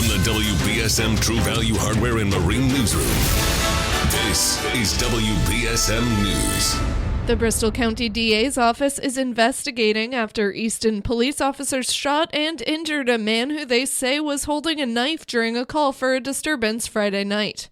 From the WBSM True Value Hardware and Marine Newsroom, this is WBSM News. The Bristol County DA's office is investigating after Easton police officers shot and injured a man who they say was holding a knife during a call for a disturbance Friday night.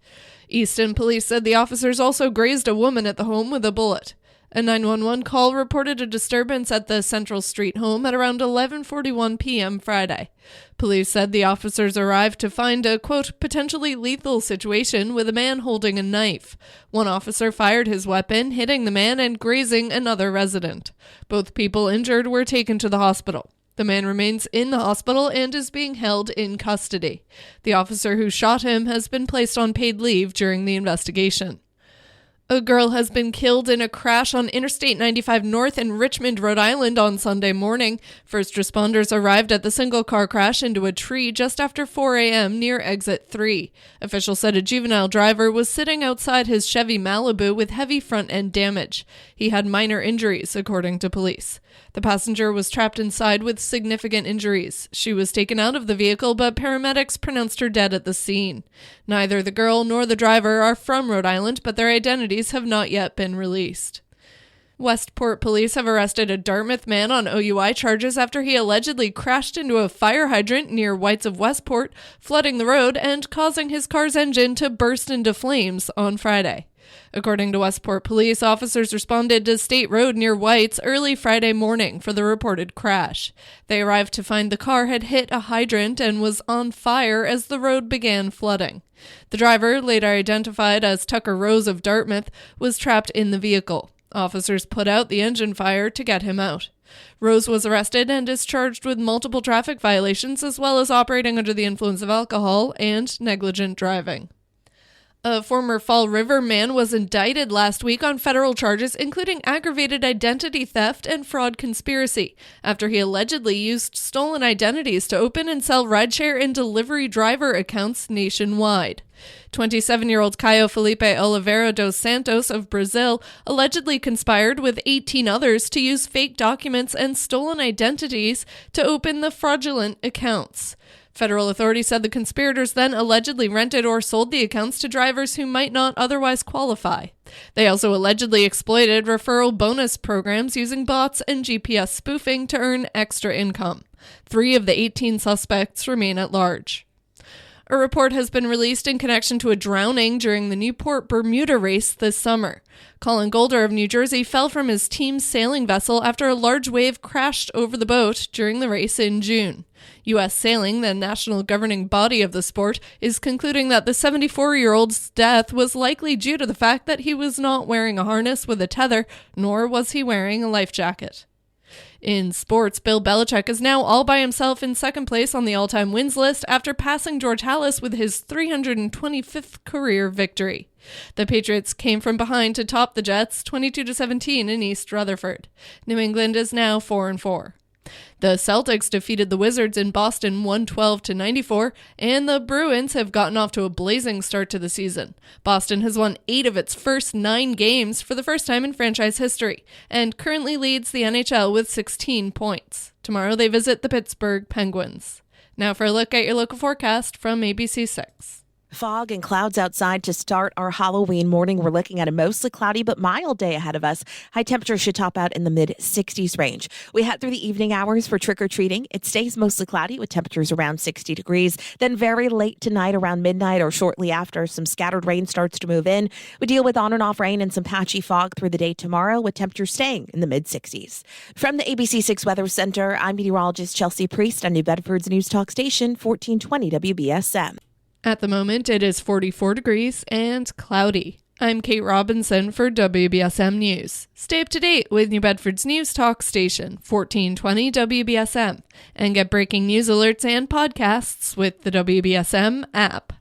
Easton police said the officers also grazed a woman at the home with a bullet. A 911 call reported a disturbance at the Central Street home at around 11:41 p.m. Friday. Police said the officers arrived to find a, quote, potentially lethal situation with a man holding a knife. One officer fired his weapon, hitting the man and grazing another resident. Both people injured were taken to the hospital. The man remains in the hospital and is being held in custody. The officer who shot him has been placed on paid leave during the investigation. A girl has been killed in a crash on Interstate 95 North in Richmond, Rhode Island on Sunday morning. First responders arrived at the single-car crash into a tree just after 4 a.m. near Exit 3. Officials said a juvenile driver was sitting outside his Chevy Malibu with heavy front-end damage. He had minor injuries, according to police. The passenger was trapped inside with significant injuries. She was taken out of the vehicle, but paramedics pronounced her dead at the scene. Neither the girl nor the driver are from Rhode Island, but their identities have not yet been released. Westport police have arrested a Dartmouth man on OUI charges after he allegedly crashed into a fire hydrant near Whites of Westport, flooding the road and causing his car's engine to burst into flames on Friday. According to Westport police, officers responded to State Road near Whites early Friday morning for the reported crash. They arrived to find the car had hit a hydrant and was on fire as the road began flooding. The driver, later identified as Tucker Rose of Dartmouth, was trapped in the vehicle. Officers put out the engine fire to get him out. Rose was arrested and is charged with multiple traffic violations as well as operating under the influence of alcohol and negligent driving. A former Fall River man was indicted last week on federal charges including aggravated identity theft and fraud conspiracy after he allegedly used stolen identities to open and sell rideshare and delivery driver accounts nationwide. 27-year-old Caio Felipe Oliveira dos Santos of Brazil allegedly conspired with 18 others to use fake documents and stolen identities to open the fraudulent accounts. Federal authorities said the conspirators then allegedly rented or sold the accounts to drivers who might not otherwise qualify. They also allegedly exploited referral bonus programs using bots and GPS spoofing to earn extra income. 3 of the 18 suspects remain at large. A report has been released in connection to a drowning during the Newport Bermuda race this summer. Colin Golder of New Jersey fell from his team's sailing vessel after a large wave crashed over the boat during the race in June. U.S. Sailing, the national governing body of the sport, is concluding that the 74-year-old's death was likely due to the fact that he was not wearing a harness with a tether, nor was he wearing a life jacket. In sports, Bill Belichick is now all by himself in second place on the all-time wins list after passing George Halas with his 325th career victory. The Patriots came from behind to top the Jets 22-17 in East Rutherford. New England is now 4-4. The Celtics defeated the Wizards in Boston 112-94, and the Bruins have gotten off to a blazing start to the season. Boston has won 8 of its first 9 games for the first time in franchise history, and currently leads the NHL with 16 points. Tomorrow they visit the Pittsburgh Penguins. Now for a look at your local forecast from ABC 6. Fog and clouds outside to start our Halloween morning. We're looking at a mostly cloudy but mild day ahead of us. High temperatures should top out in the mid-60s range. We head through the evening hours for trick-or-treating. It stays mostly cloudy with temperatures around 60 degrees. Then very late tonight around midnight or shortly after, some scattered rain starts to move in. We deal with on and off rain and some patchy fog through the day tomorrow with temperatures staying in the mid-60s. From the ABC 6 Weather Center, I'm meteorologist Chelsea Priest on New Bedford's News Talk Station, 1420 WBSM. At the moment, it is 44 degrees and cloudy. I'm Kate Robinson for WBSM News. Stay up to date with New Bedford's News Talk Station, 1420 WBSM, and get breaking news alerts and podcasts with the WBSM app.